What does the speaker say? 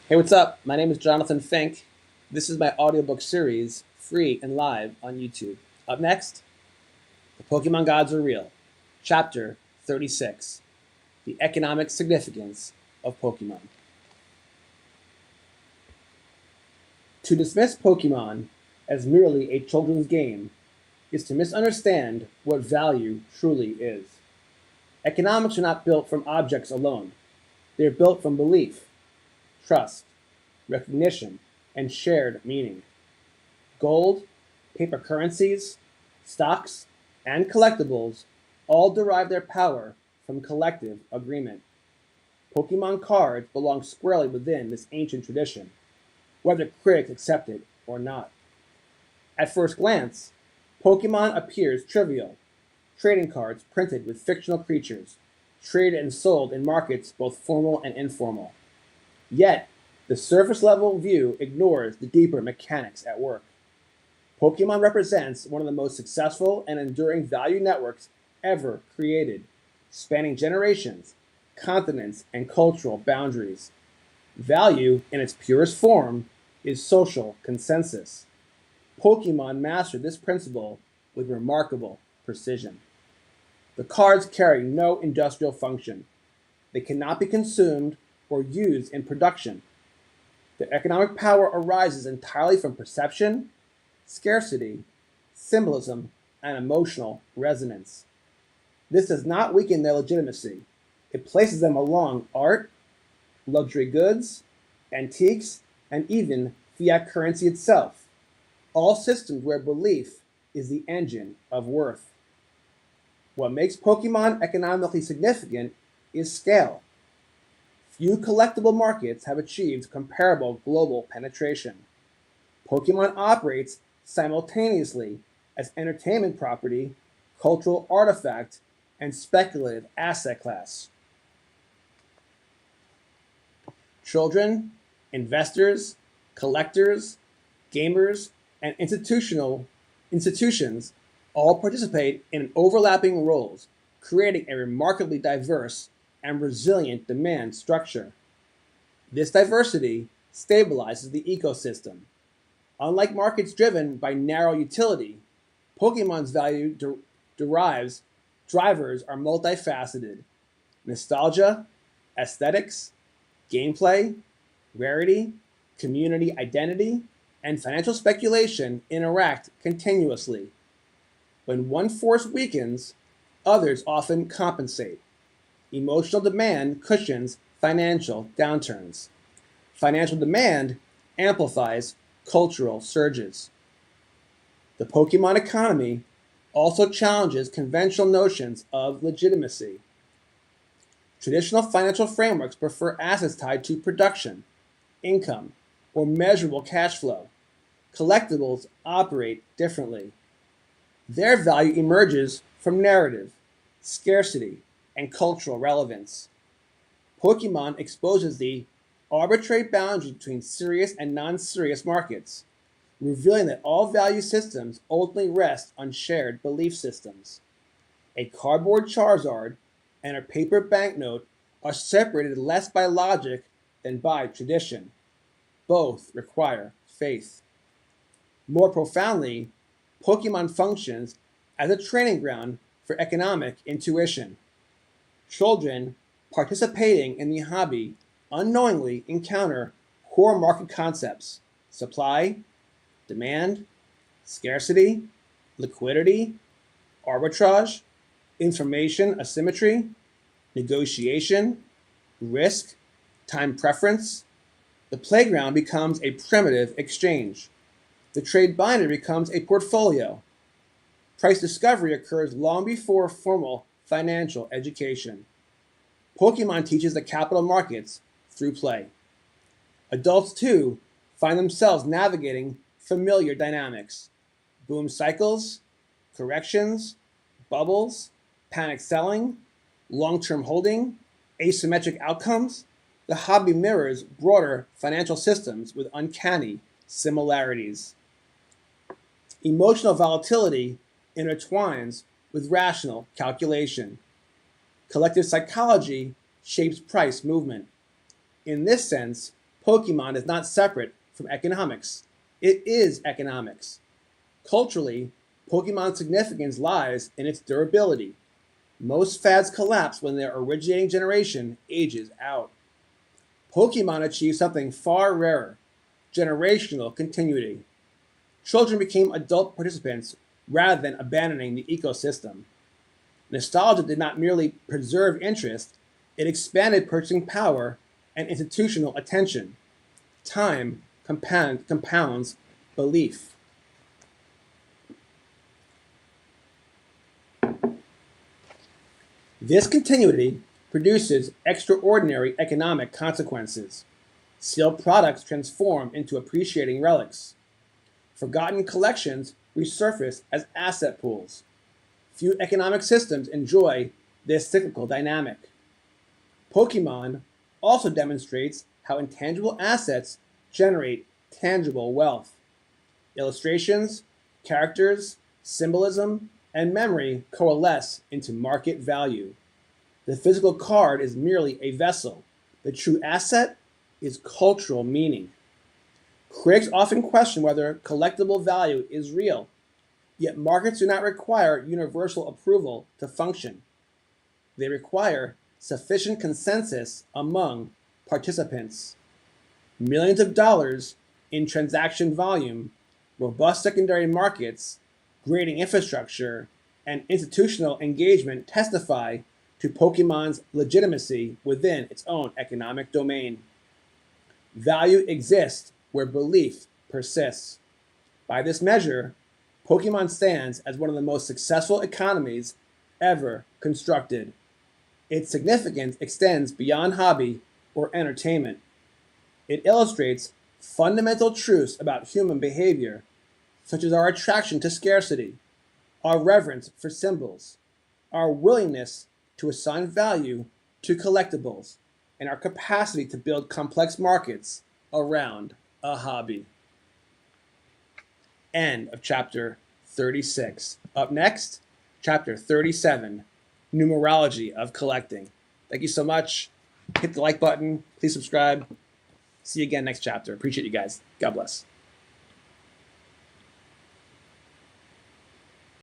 Hey, what's up? My name is Jonathan Fink. This is my audiobook series, free and live on YouTube. Up next, The Pokemon Gods Are Real, Chapter 36, The Economic Significance of Pokemon. To dismiss Pokemon as merely a children's game is to misunderstand what value truly is. Economics are not built from objects alone. They are built from belief, trust, recognition, and shared meaning. Gold, paper currencies, stocks, and collectibles all derive their power from collective agreement. Pokemon cards belong squarely within this ancient tradition, whether critics accept it or not. At first glance, Pokemon appears trivial: trading cards printed with fictional creatures, traded and sold in markets both formal and informal. Yet, the surface level view ignores the deeper mechanics at work. Pokemon represents one of the most successful and enduring value networks ever created, spanning generations, continents, and cultural boundaries. Value, in its purest form, is social consensus. Pokemon mastered this principle with remarkable precision. The cards carry no industrial function. They cannot be consumed or used in production. Their economic power arises entirely from perception, scarcity, symbolism, and emotional resonance. This does not weaken their legitimacy. It places them along art, luxury goods, antiques, and even fiat currency itself, all systems where belief is the engine of worth. What makes Pokemon economically significant is scale. Few collectible markets have achieved comparable global penetration. Pokemon operates simultaneously as entertainment property, cultural artifact, and speculative asset class. Children, investors, collectors, gamers, and institutions all participate in overlapping roles, creating a remarkably diverse and resilient demand structure. This diversity stabilizes the ecosystem. Unlike markets driven by narrow utility, Pokemon's value derives drivers are multifaceted: nostalgia, aesthetics, gameplay, rarity, community identity, and financial speculation interact continuously. When one force weakens, others often compensate. Emotional demand cushions financial downturns. Financial demand amplifies cultural surges. The Pokemon economy also challenges conventional notions of legitimacy. Traditional financial frameworks prefer assets tied to production, income, or measurable cash flow. Collectibles operate differently. Their value emerges from narrative, scarcity, and cultural relevance. Pokemon exposes the arbitrary boundary between serious and non serious markets, revealing that all value systems ultimately rest on shared belief systems. A cardboard Charizard and a paper banknote are separated less by logic than by tradition. Both require faith. More profoundly, Pokemon functions as a training ground for economic intuition. Children participating in the hobby unknowingly encounter core market concepts: supply, demand, scarcity, liquidity, arbitrage, information asymmetry, negotiation, risk, time preference. The playground becomes a primitive exchange. The trade binder becomes a portfolio. Price discovery occurs long before formal financial education. Pokemon teaches the capital markets through play. Adults, too, find themselves navigating familiar dynamics: boom cycles, corrections, bubbles, panic selling, long term holding, asymmetric outcomes. The hobby mirrors broader financial systems with uncanny similarities. Emotional volatility intertwines with rational calculation. Collective psychology shapes price movement. In this sense, Pokemon is not separate from economics. It is economics. Culturally, Pokemon's significance lies in its durability. Most fads collapse when their originating generation ages out. Pokemon achieved something far rarer: generational continuity. Children became adult participants rather than abandoning the ecosystem. Nostalgia did not merely preserve interest, it expanded purchasing power and institutional attention. Time compounds belief. This continuity produces extraordinary economic consequences. Sealed products transform into appreciating relics. Forgotten collections resurface as asset pools. Few economic systems enjoy this cyclical dynamic. Pokemon also demonstrates how intangible assets generate tangible wealth. Illustrations, characters, symbolism, and memory coalesce into market value. The physical card is merely a vessel. The true asset is cultural meaning. Critics often question whether collectible value is real, yet markets do not require universal approval to function. They require sufficient consensus among participants. Millions of dollars in transaction volume, robust secondary markets, grading infrastructure, and institutional engagement testify to Pokemon's legitimacy within its own economic domain. Value exists where belief persists. By this measure, Pokemon stands as one of the most successful economies ever constructed. Its significance extends beyond hobby or entertainment. It illustrates fundamental truths about human behavior, such as our attraction to scarcity, our reverence for symbols, our willingness to assign value to collectibles, and our capacity to build complex markets around a hobby. End of chapter 36. Up next, chapter 37, Numerology of Collecting. Thank you so much. Hit the like button. Please subscribe. See you again next chapter. Appreciate you guys. God bless.